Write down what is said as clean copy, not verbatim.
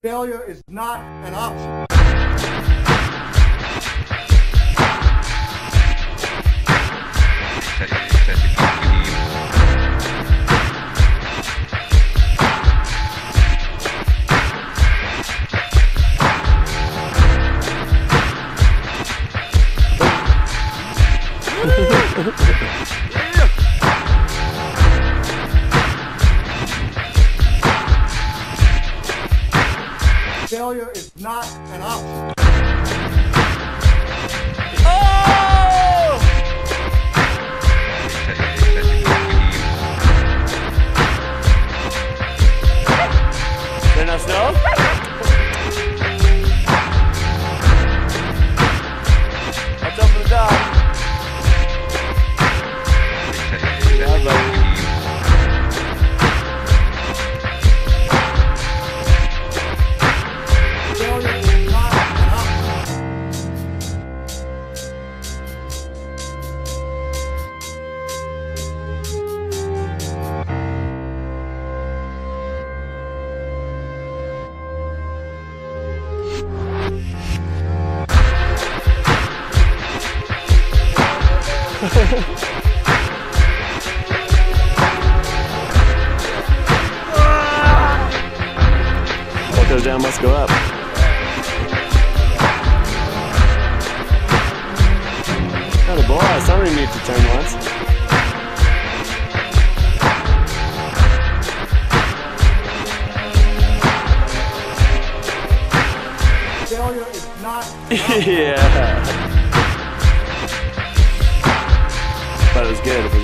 Failure is not an option. Failure is not an option. Oh! Is there enough snow? Watch out for the dog. Yeah, buddy. What goes down must go up. Not a boy, somebody needs to turn once. Failure is not Yeah. But it was good.